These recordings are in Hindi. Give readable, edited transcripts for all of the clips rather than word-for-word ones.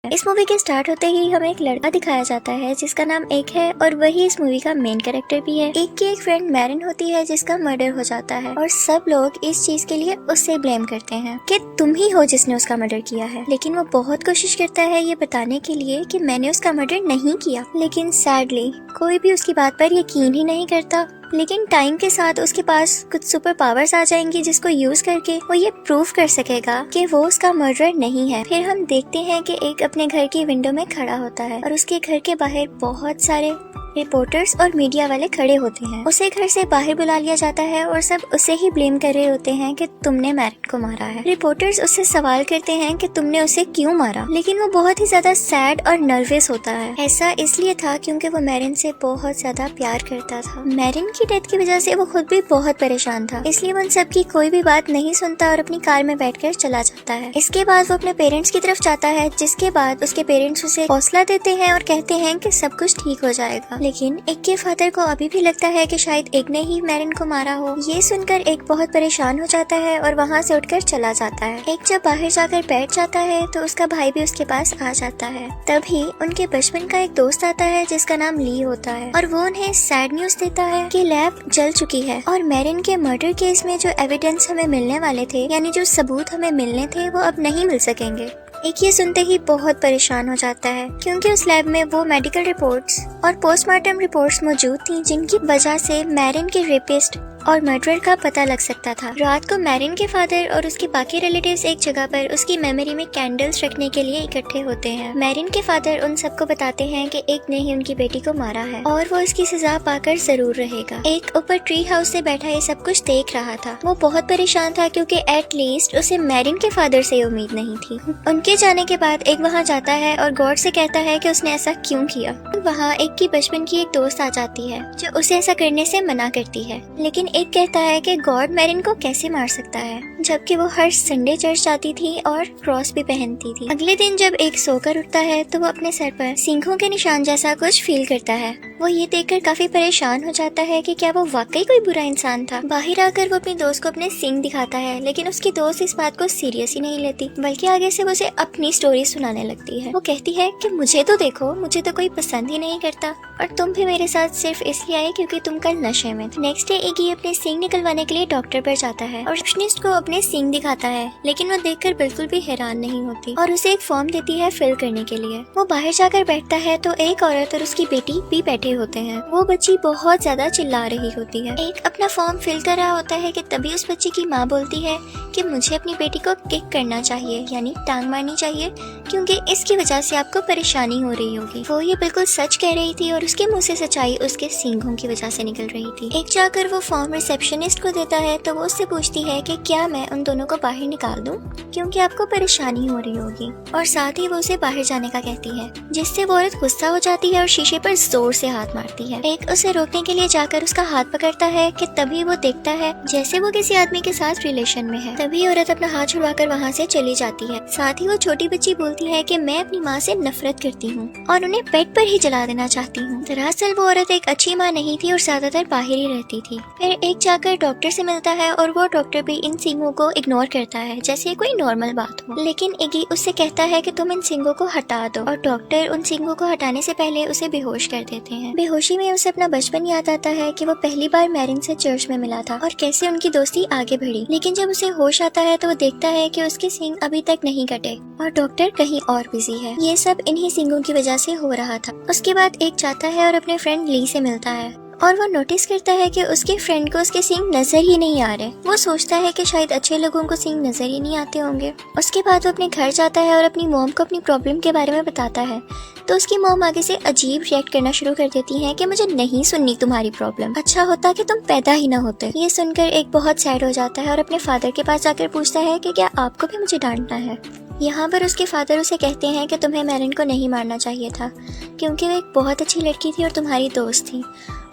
इस मूवी के स्टार्ट होते ही हमें एक लड़का दिखाया जाता है जिसका नाम एक है और वही इस मूवी का मेन कैरेक्टर भी है। एक की एक फ्रेंड मैरिन होती है जिसका मर्डर हो जाता है और सब लोग इस चीज के लिए उससे ब्लेम करते हैं कि तुम ही हो जिसने उसका मर्डर किया है। लेकिन वो बहुत कोशिश करता है ये बताने के लिए कि मैंने उसका मर्डर नहीं किया, लेकिन सैडली कोई भी उसकी बात पर यकीन ही नहीं करता। लेकिन टाइम के साथ उसके पास कुछ सुपर पावर्स आ जाएंगी जिसको यूज करके वो ये प्रूव कर सकेगा कि वो उसका मर्डरर नहीं है। फिर हम देखते हैं कि एक अपने घर की विंडो में खड़ा होता है और उसके घर के बाहर बहुत सारे रिपोर्टर्स और मीडिया वाले खड़े होते हैं। उसे घर से बाहर बुला लिया जाता है और सब उसे ही ब्लेम कर रहे होते हैं कि तुमने मैरिन को मारा है। रिपोर्टर्स उससे सवाल करते हैं कि तुमने उसे क्यों मारा, लेकिन वो बहुत ही ज्यादा सैड और नर्वस होता है। ऐसा इसलिए था क्योंकि वो मैरिन से बहुत ज्यादा प्यार करता था। मैरिन की डेथ की वजह से वो खुद भी बहुत परेशान था, इसलिए वो उन सब की कोई भी बात नहीं सुनता और अपनी कार में बैठकर चला जाता है। इसके बाद वो अपने पेरेंट्स की तरफ जाता है, जिसके बाद उसके पेरेंट्स उसे हौसला देते हैं और कहते हैं कि सब कुछ ठीक हो जाएगा। लेकिन एक के फादर को अभी भी लगता है कि शायद एक ने ही मैरिन को मारा हो। ये सुनकर एक बहुत परेशान हो जाता है और वहाँ से उठकर चला जाता है। एक जब बाहर जाकर बैठ जाता है तो उसका भाई भी उसके पास आ जाता है। तभी उनके बचपन का एक दोस्त आता है जिसका नाम ली होता है और वो उन्हें सैड न्यूज देता है कि लैब जल चुकी है और मैरिन के मर्डर केस में जो एविडेंस हमें मिलने वाले थे, यानी जो सबूत हमें मिलने थे, वो अब नहीं मिल सकेंगे। एक ये सुनते ही बहुत परेशान हो जाता है क्योंकि उस लैब में वो मेडिकल रिपोर्ट्स और पोस्टमार्टम रिपोर्ट्स मौजूद थी जिनकी वजह से मैरिन के रेपिस्ट और मर्डरर का पता लग सकता था। रात को मैरिन के फादर और उसके बाकी रिलेटिव्स एक जगह पर उसकी मेमोरी में कैंडल्स रखने के लिए इकट्ठे होते हैं। मैरिन के फादर उन सबको बताते हैं कि एक ने ही उनकी बेटी को मारा है और वो इसकी सजा पाकर जरूर रहेगा। एक ऊपर ट्री हाउस से बैठा ये सब कुछ देख रहा था। वो बहुत परेशान था क्योंकि एट लीस्ट उसे मैरिन के फादर से उम्मीद नहीं थी। उनके जाने के बाद एक वहाँ जाता है और गॉड से कहता है कि उसने ऐसा क्यों किया। वहाँ एक की बचपन की एक दोस्त आ जाती है जो उसे ऐसा करने से मना करती है, लेकिन एक कहता है कि गॉड मैरिन को कैसे मार सकता है, जबकि वो हर संडे चर्च जाती थी और क्रॉस भी पहनती थी। अगले दिन जब एक सोकर उठता है तो वो अपने सर पर सींगों के निशान जैसा कुछ फील करता है। वो ये देखकर काफी परेशान हो जाता है कि क्या वो वाकई कोई बुरा इंसान था। बाहर आकर वो अपनी दोस्त को अपने सींग दिखाता है, लेकिन उसकी दोस्त इस बात को सीरियस ही नहीं लेती, बल्कि आगे से वो उसे अपनी स्टोरी सुनाने लगती है। वो कहती है कि मुझे तो देखो, मुझे तो कोई पसंद ही नहीं करता और तुम भी मेरे साथ सिर्फ इसलिए आए क्योंकि तुम कल नशे में थे। नेक्स्ट डे इगी अपने सींग निकलवाने के लिए डॉक्टर पर जाता है और रिसेप्शनिस्ट को अपने सींग दिखाता है, लेकिन वो देखकर बिल्कुल भी हैरान नहीं होती और उसे एक फॉर्म देती है फिल करने के लिए। वो बाहर जाकर बैठता है तो एक औरत और उसकी बेटी भी बैठे होते हैं। वो बच्ची बहुत ज्यादा चिल्ला रही होती है। एक अपना फॉर्म फिल कर रहा होता है कि तभी उस बच्ची की माँ बोलती है कि मुझे अपनी बेटी को किक करना चाहिए, यानी टांग मारनी चाहिए, क्योंकि इसकी वजह से आपको परेशानी हो रही होगी। वो ये बिल्कुल सच कह रही थी और उसके मुंह से सच्चाई उसके सींगों की वजह से निकल रही थी। एक जाकर वो फॉर्म रिसेप्शनिस्ट को देता है तो वो उससे पूछती है कि क्या मैं उन दोनों को बाहर निकाल दूं, क्योंकि आपको परेशानी हो रही होगी, और साथ ही वो उसे बाहर जाने का कहती है, जिससे वो औरत गुस्सा हो जाती है और शीशे पर जोर से हाथ मारती है। एक उसे रोकने के लिए जाकर उसका हाथ पकड़ता है कि तभी वो देखता है जैसे वो किसी आदमी के साथ रिलेशन में है। तभी औरत अपना हाथ छुड़वाकर वहाँ से चली जाती है। साथ ही वो छोटी बच्ची बोलती है कि मैं अपनी माँ से नफरत करती हूँ और उन्हें बेड पर ही जला देना चाहती हूँ। दरअसल वो औरत एक अच्छी माँ नहीं थी और ज्यादातर बाहर ही रहती थी। फिर एक जाकर डॉक्टर से मिलता है और वो डॉक्टर भी इन सींगों को इग्नोर करता है जैसे कोई नॉर्मल बात हो, लेकिन इगी उससे कहता है कि तुम इन सींगों को हटा दो, और डॉक्टर उन सींगों को हटाने से पहले उसे बेहोश कर देते हैं। बेहोशी में उसे अपना बचपन याद आता है कि वो पहली बार मैरिन से चर्च में मिला था और कैसे उनकी दोस्ती आगे बढ़ी। लेकिन जब उसे होश आता है तो वो देखता है कि उसके सींग अभी तक नहीं कटे और डॉक्टर कहीं और बिजी है। ये सब इन्हीं सींगों की वजह से हो रहा था। उसके बाद एक जाता है और अपने फ्रेंड ली से मिलता है और वो नोटिस करता है कि उसके फ्रेंड को उसके सींग नजर ही नहीं आ रहे। वो सोचता है कि शायद अच्छे लोगों को सींग नजर ही नहीं आते होंगे। उसके बाद वो अपने घर जाता है और अपनी मॉम को अपनी प्रॉब्लम के बारे में बताता है, तो उसकी मॉम आगे से अजीब रिएक्ट करना शुरू कर देती है कि मुझे नहीं सुननी तुम्हारी प्रॉब्लम, अच्छा होता कि तुम पैदा ही ना होते। ये सुनकर एक बहुत सैड हो जाता है और अपने फादर के पास जाकर पूछता है कि क्या आपको भी मुझे डांटना है। यहाँ पर उसके फादर उसे कहते हैं कि तुम्हें मैरिन को नहीं मारना चाहिए था क्योंकि वो एक बहुत अच्छी लड़की थी और तुम्हारी दोस्त थी।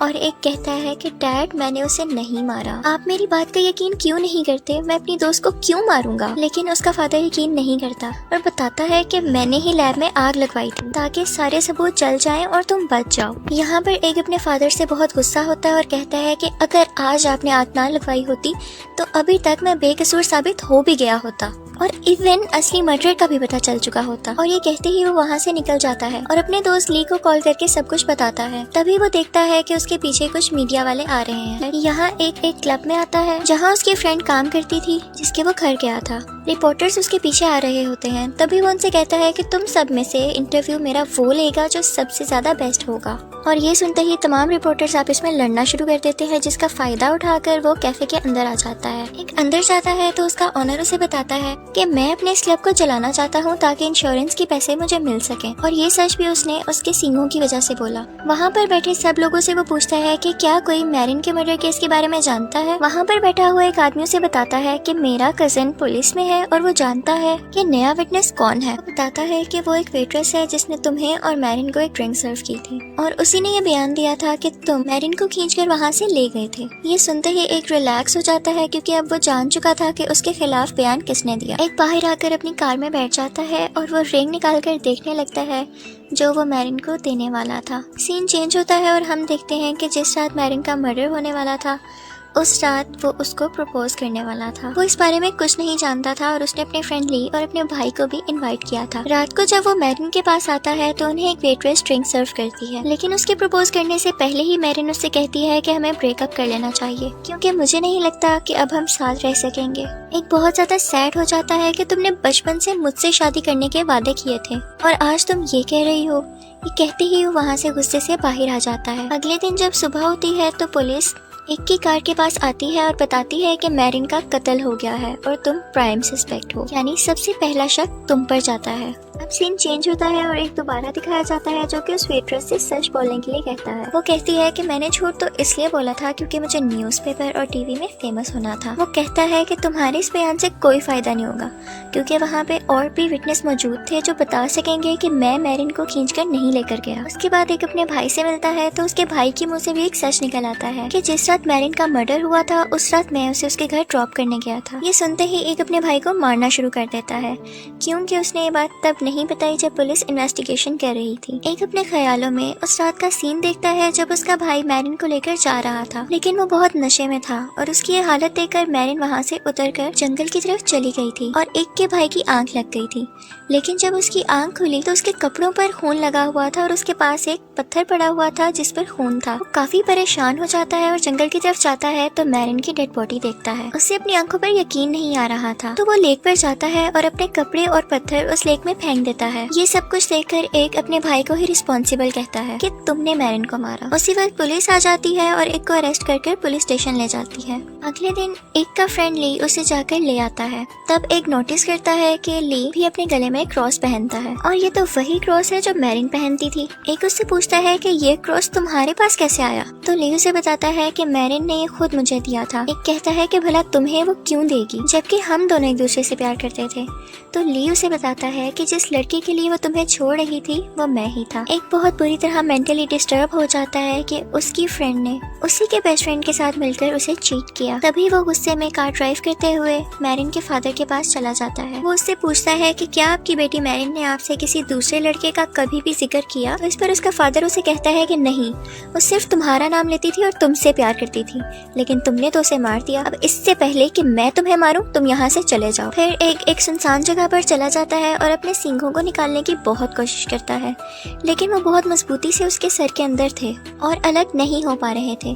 और एक कहता है कि डैड मैंने उसे नहीं मारा, आप मेरी बात का यकीन क्यों नहीं करते, मैं अपनी दोस्त को क्यों मारूंगा। लेकिन उसका फादर यकीन नहीं करता और बताता है कि मैंने ही लैब में आग लगवाई थी ताकि सारे सबूत जल जाएं और तुम बच जाओ। यहाँ पर एक अपने फादर से बहुत गुस्सा होता है और कहता है कि अगर आज आपने आग ना लगवाई होती तो अभी तक मैं बेकसूर साबित हो भी गया होता। और इवन असली मर्डर का भी पता चल चुका होता। और ये कहते ही वो वहाँ से निकल जाता है और अपने दोस्त ली को कॉल करके सब कुछ बताता है। तभी वो देखता है कि उसके पीछे कुछ मीडिया वाले आ रहे हैं। यहाँ एक क्लब में आता है जहाँ उसकी फ्रेंड काम करती थी जिसके वो घर गया था। रिपोर्टर्स उसके पीछे आ रहे होते हैं। तभी वो उनसे कहता है कि तुम सब में से इंटरव्यू मेरा वो लेगा जो सबसे ज्यादा बेस्ट होगा। और ये सुनते ही तमाम रिपोर्टर्स आपस में लड़ना शुरू कर देते हैं, जिसका फायदा उठाकर वो कैफे के अंदर आ जाता है। एक अंदर जाता है तो उसका ऑनर उसे बताता है कि मैं अपने इस क्लब को चलाना चाहता हूँ ताकि इंश्योरेंस के पैसे मुझे मिल सके। और ये सच भी उसने उसके सींगों की वजह से बोला। वहाँ पर बैठे सब लोगों से वो पूछता है कि क्या कोई मैरिन के मर्डर केस के बारे में जानता है। वहाँ पर बैठा हुआ एक आदमी उसे बताता है कि मेरा कजन पुलिस में है और वो जानता है कि नया विटनेस कौन है। वो बताता है कि वो एक वेट्रेस है जिसने तुम्हें और मैरिन को एक ड्रिंक सर्व की थी और उसी ने ये बयान दिया था कि तुम मैरिन को खींचकर वहाँ से ले गए थे। ये सुनते ही एक रिलैक्स हो जाता है क्योंकि अब वो जान चुका था कि उसके खिलाफ बयान किसने दिया। एक बाहर आकर अपनी कार में बैठ जाता है और वो रिंग निकाल कर देखने लगता है जो वो मैरिन को देने वाला था। सीन चेंज होता है और हम देखते हैं कि जिस रात मैरिन का मर्डर होने वाला था उस रात वो उसको प्रपोज करने वाला था। वो इस बारे में कुछ नहीं जानता था और उसने अपने फ्रेंड ली और अपने भाई को भी इनवाइट किया था। रात को जब वो मैरिन के पास आता है तो उन्हें एक वेट्रेस ड्रिंक सर्व करती है, लेकिन उसके प्रपोज करने से पहले ही मैरिन उससे कहती है कि हमें ब्रेकअप कर लेना चाहिए क्योंकि मुझे नहीं लगता कि अब हम साथ रह सकेंगे। एक बहुत ज्यादा सैड हो जाता है कि तुमने बचपन से मुझसे शादी करने के वादे किए थे और आज तुम ये कह रही हो। ये कहते ही वो वहाँ से गुस्से से बाहर आ जाता है। अगले दिन जब सुबह होती है तो पुलिस एक की कार के पास आती है और बताती है कि मैरिन का कत्ल हो गया है और तुम प्राइम सस्पेक्ट हो, यानी सबसे पहला शक तुम पर जाता है। अब सीन चेंज होता है और एक दोबारा दिखाया जाता है जो कि उस वेट्रेस से सच बोलने के लिए कहता है। वो कहती है कि मैंने झूठ तो इसलिए बोला था क्योंकि मुझे न्यूज़पेपर और टीवी में फेमस होना था। वो कहता है कि तुम्हारे इस बयान से कोई फायदा नहीं होगा क्योंकि वहाँ पे और भी विटनेस मौजूद थे जो बता सकेंगे कि मैं मैरिन को खींचकर नहीं लेकर गया। उसके बाद एक अपने भाई से मिलता है तो उसके भाई के मुँह से भी एक सच निकल आता है कि जिस रात मैरिन का मर्डर हुआ था उस रात मैं उसे उसके घर ड्रॉप करने गया था। ये सुनते ही एक अपने भाई को मारना शुरू कर देता है क्योंकि उसने ये बात तब नहीं बताई जब पुलिस इन्वेस्टिगेशन कर रही थी। एक अपने ख्यालों में उस रात का सीन देखता है जब उसका भाई मैरिन को लेकर जा रहा था, लेकिन वो बहुत नशे में था और उसकी ये हालत देखकर मैरिन वहाँ से उतरकर जंगल की तरफ चली गई थी और एक के भाई की आंख लग गई थी। लेकिन जब उसकी आंख खुली तो उसके कपड़ों पर खून लगा हुआ था और उसके पास एक पत्थर पड़ा हुआ था जिस पर खून था। वो काफी परेशान हो जाता है और जंगल की तरफ जाता है तो मैरिन की डेड बॉडी देखता है। उसे अपनी आंखों पर यकीन नहीं आ रहा था तो वो लेक पर जाता है और अपने कपड़े और पत्थर उस लेक में फेंक देता है। ये सब कुछ देखकर एक अपने भाई को ही रिस्पॉन्सिबल कहता है कि तुमने मैरिन को मारा। उसी वक्त पुलिस आ जाती है और एक को अरेस्ट कर पुलिस स्टेशन ले जाती है। अगले दिन एक का फ्रेंड ली उसे जाकर ले आता है। तब एक नोटिस करता है कि ली भी अपने गले में क्रॉस पहनता है और ये तो वही क्रॉस है जो मैरिन पहनती थी। एक उससे पूछता है कि ये क्रॉस तुम्हारे पास कैसे आया, तो ली उसे बताता है कि मैरिन ने ये खुद मुझे दिया था। एक कहता है कि भला तुम्हें वो क्यों देगी जबकि हम दोनों एक दूसरे से प्यार करते थे। तो ली उसे बताता है कि जिस लड़की के लिए वो तुम्हें छोड़ रही थी वो मैं ही था। एक बहुत बुरी तरह मेंटली डिस्टर्ब हो जाता है कि उसकी फ्रेंड ने उसी के बेस्ट फ्रेंड के साथ मिलकर उसे चीट किया। तभी वो गुस्से में कार ड्राइव करते हुए मैरिन के फादर के पास चला जाता है। वो उससे पूछता है कि क्या आपकी बेटी मैरिन ने आपसे किसी दूसरे लड़के का कभी भी जिक्र किया। तो इस पर उसका फादर उसे कहता है कि नहीं, वो सिर्फ तुम्हारा नाम लेती थी और तुमसे प्यार करती थी, लेकिन तुमने तो उसे मार दिया। अब इससे पहले कि मैं तुम्हें मारूं तुम यहाँ से चले जाओ। फिर एक सुनसान जगह पर चला जाता है और अपने सींगों को निकालने की बहुत कोशिश करता है, लेकिन वो बहुत मजबूती से उसके सर के अंदर थे और अलग नहीं हो पा रहे थे।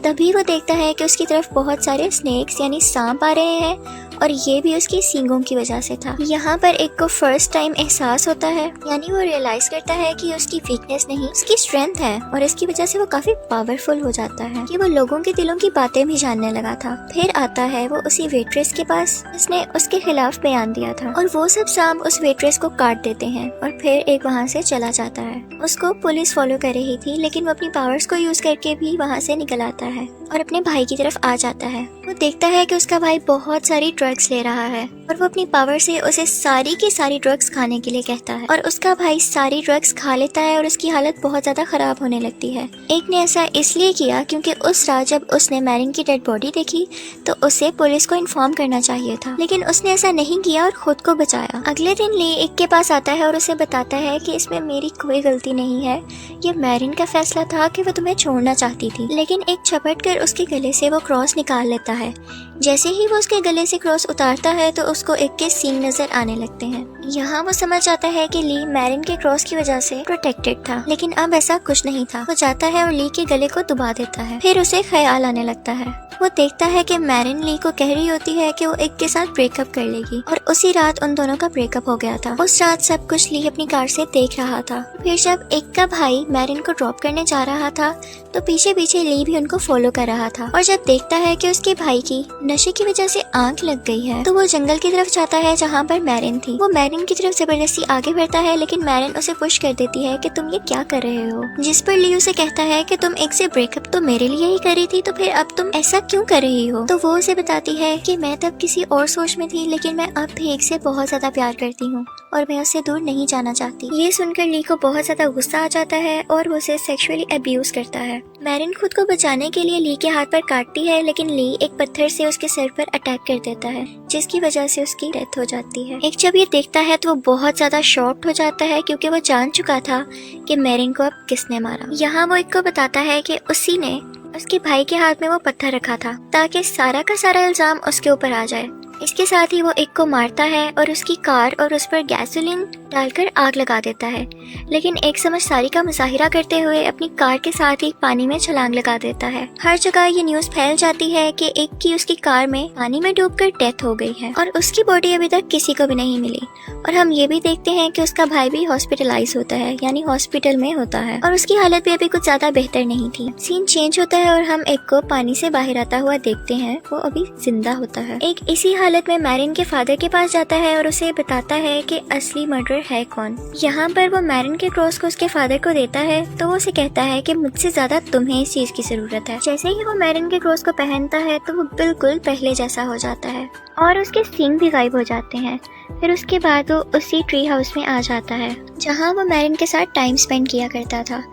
तभी वो देखता है कि उसकी तरफ बहुत सारे स्नेक्स यानी सांप आ रहे हैं और ये भी उसकी सींगों की वजह से था। यहाँ पर एक को फर्स्ट टाइम एहसास होता है, यानी वो रियलाइज करता है कि उसकी वीकनेस नहीं उसकी स्ट्रेंथ है और इसकी वजह से वो काफी पावरफुल हो जाता है कि वो लोगों के दिलों की बातें भी जानने लगा था। फिर आता है वो उसी वेट्रेस के पास जिसने उसके खिलाफ बयान दिया था और वो सब सांप उस वेट्रेस को काट देते हैं और फिर एक वहाँ से चला जाता है। उसको पुलिस फॉलो कर रही थी, लेकिन वो अपनी पावर्स को यूज करके भी वहाँ से निकल आता है और अपने भाई की तरफ आ जाता है। वो देखता है कि उसका भाई बहुत सारी ड्रग्स ले रहा है और वो अपनी पावर से उसे सारी की सारी ड्रग्स खाने के लिए कहता है और उसका भाई सारी ड्रग्स खा लेता है और उसकी हालत बहुत ज्यादा खराब होने लगती है। एक ने ऐसा इसलिए किया क्योंकि उस रात जब उसने मैरिन की डेड बॉडी देखी तो उसे पुलिस को इन्फॉर्म करना चाहिए था, लेकिन उसने ऐसा नहीं किया और खुद को बचाया। अगले दिन ली एक के पास आता है और उसे बताता है कि इसमें मेरी कोई गलती नहीं है, ये मैरिन का फैसला था कि वो तुम्हें छोड़ना चाहती थी। लेकिन एक झपट कर उसके गले से वो क्रॉस निकाल लेता है। जैसे ही वो उसके गले से क्रॉस उतारता है तो उस उसको एक के सींग नजर आने लगते हैं। यहाँ वो समझ जाता है कि ली मैरिन के क्रॉस की वजह से प्रोटेक्टेड था, लेकिन अब ऐसा कुछ नहीं था। वो जाता है और ली के गले को दबा देता है। फिर उसे ख्याल आने लगता है। वो देखता है कि मैरिन ली को कह रही होती है कि वो एक के साथ ब्रेकअप कर लेगी, और उसी रात उन दोनों का ब्रेकअप हो गया था। उस रात सब कुछ ली अपनी कार से देख रहा था। फिर जब एक का भाई मैरिन को ड्रॉप करने जा रहा था तो पीछे पीछे ली भी उनको फॉलो कर रहा था, और जब देखता है कि उसके भाई की नशे की वजह से आंख लग गई है तो वो जंगल की तरफ जाता है जहाँ पर मैरिन थी। वो मैरिन की तरफ जबरदस्ती आगे बढ़ता है, लेकिन मैरिन उसे पुश कर देती है कि तुम ये क्या कर रहे हो, जिस पर ली उसे कहता है कि तुम एक से ब्रेकअप तो मेरे लिए ही करी थी, तो फिर अब तुम ऐसा क्यों कर रही हो। तो वो उसे बताती है कि मैं तब किसी और सोच में थी, लेकिन मैं अब भी एक से बहुत ज्यादा प्यार करती हूँ और मैं उससे दूर नहीं जाना चाहती। ये सुनकर ली को बहुत ज्यादा गुस्सा आ जाता है और वो उसे सेक्सुअली अब्यूज करता है। मैरिन खुद को बचाने के लिए ली के हाथ पर काटती है, लेकिन ली एक पत्थर से उसके सर पर अटैक कर देता है, जिसकी वजह से उसकी डेथ हो जाती है। एक जब ये देखता है तो वो बहुत ज्यादा शॉक्ड हो जाता है, क्योंकि वो जान चुका था कि मैरिन को अब किसने मारा। यहाँ वो एक को बताता है कि उसी ने उसके भाई के हाथ में वो पत्थर रखा था ताकि सारा का सारा इल्जाम उसके ऊपर आ जाए। इसके साथ ही वो एक को मारता है और उसकी कार और उस पर गैसोलीन डालकर आग लगा देता है, लेकिन एक समझदारी का मुजाहिरा करते हुए अपनी कार के साथ ही पानी में छलांग लगा देता है। हर जगह ये न्यूज़ फैल जाती है कि एक की उसकी कार में पानी में डूबकर डेथ हो गई है और उसकी बॉडी अभी तक किसी को भी नहीं मिली। और हम ये भी देखते हैं कि उसका भाई भी हॉस्पिटलाइज होता है, यानी हॉस्पिटल में होता है, और उसकी हालत भी अभी कुछ ज्यादा बेहतर नहीं थी। सीन चेंज होता है और हम एक को पानी से बाहर आता हुआ देखते हैं। वो अभी जिंदा होता है। एक इसी हालत में मैरिन के फादर के पास जाता है और उसे बताता है कि असली मर्डर है कौन। यहाँ पर वो मैरिन के क्रॉस को उसके फादर को देता है तो वो उसे कहता है कि मुझसे ज्यादा तुम्हें इस चीज की जरूरत है। जैसे ही वो मैरिन के क्रॉस को पहनता है तो वो बिल्कुल पहले जैसा हो जाता है और उसके सींग भी गायब हो जाते हैं। फिर उसके बाद वो उसी ट्री हाउस में आ जाता है जहाँ वो मैरिन के साथ टाइम स्पेंड किया करता था।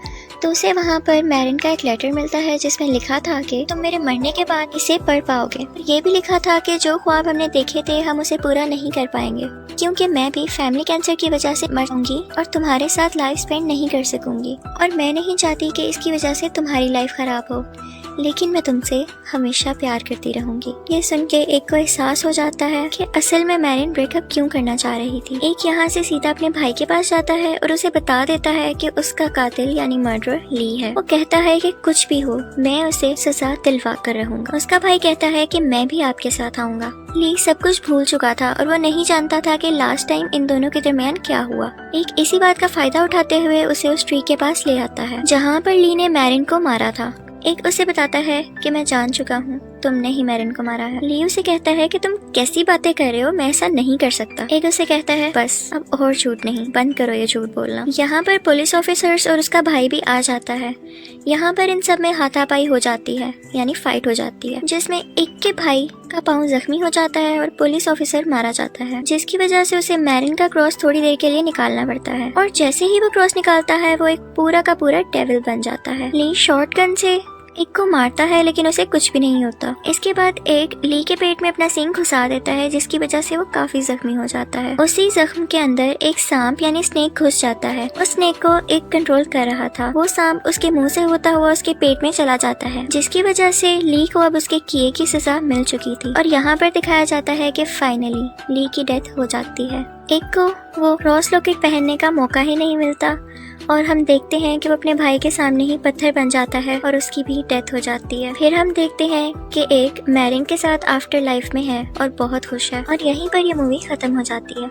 तो उसे वहाँ पर मैरिन का एक लेटर मिलता है जिसमें लिखा था कि तुम मेरे मरने के बाद इसे पढ़ पाओगे। ये भी लिखा था कि जो ख्वाब हमने देखे थे हम उसे पूरा नहीं कर पाएंगे, क्योंकि मैं भी फैमिली कैंसर की वजह से मरूंगी और तुम्हारे साथ लाइफ स्पेंड नहीं कर सकूंगी, और मैं नहीं चाहती कि इसकी वजह से तुम्हारी लाइफ खराब हो, लेकिन मैं तुमसे हमेशा प्यार करती रहूंगी। ये सुन के एक को एहसास हो जाता है कि असल में मैरिन ब्रेकअप क्यों करना चाह रही थी। एक यहाँ से सीधा अपने भाई के पास जाता है और उसे बता देता है कि उसका कातिल यानी मर्डरर ली है। वो कहता है कि कुछ भी हो मैं उसे सजा दिलवा कर रहूंगा। उसका भाई कहता है कि मैं भी आपके साथ आऊंगा। ली सब कुछ भूल चुका था और वो नहीं जानता था कि लास्ट टाइम इन दोनों के दरमियान क्या हुआ। एक इसी बात का फायदा उठाते हुए उसे उस ट्री के पास ले आता है जहाँ पर ली ने मैरिन को मारा था। एक उसे बताता है कि मैं जान चुका हूँ, तुमने ही मैरिन को मारा है। ली उसे कहता है कि तुम कैसी बातें कर रहे हो, मैं ऐसा नहीं कर सकता। एक उसे कहता है बस अब और झूठ नहीं, बंद करो ये झूठ बोलना। यहाँ पर पुलिस ऑफिसर्स और उसका भाई भी आ जाता है। यहाँ पर इन सब में हाथापाई हो जाती है, यानी फाइट हो जाती है, जिसमें एक के भाई का पाँव जख्मी हो जाता है और पुलिस ऑफिसर मारा जाता है, जिसकी वजह से उसे मैरिन का क्रॉस थोड़ी देर के लिए निकालना पड़ता है। और जैसे ही वो क्रॉस निकालता है वो एक पूरा का पूरा डेविल बन जाता है। ली शॉटगन से एक को मारता है लेकिन उसे कुछ भी नहीं होता। इसके बाद एक ली के पेट में अपना सींग घुसा देता है, जिसकी वजह से वो काफी जख्मी हो जाता है। उसी जख्म के अंदर एक सांप यानी स्नेक घुस जाता है। उस स्नेक को एक कंट्रोल कर रहा था। वो सांप उसके मुंह से होता हुआ उसके पेट में चला जाता है, जिसकी वजह से ली को अब उसके किए की सजा मिल चुकी थी। और यहाँ पर दिखाया जाता है कि फाइनली ली की डेथ हो जाती है। एक को वो क्रॉस लॉकेट पहनने का मौका ही नहीं मिलता और हम देखते हैं कि वो अपने भाई के सामने ही पत्थर बन जाता है और उसकी भी डेथ हो जाती है। फिर हम देखते हैं कि एक मैरिन के साथ आफ्टर लाइफ में है और बहुत खुश है, और यहीं पर ये मूवी खत्म हो जाती है।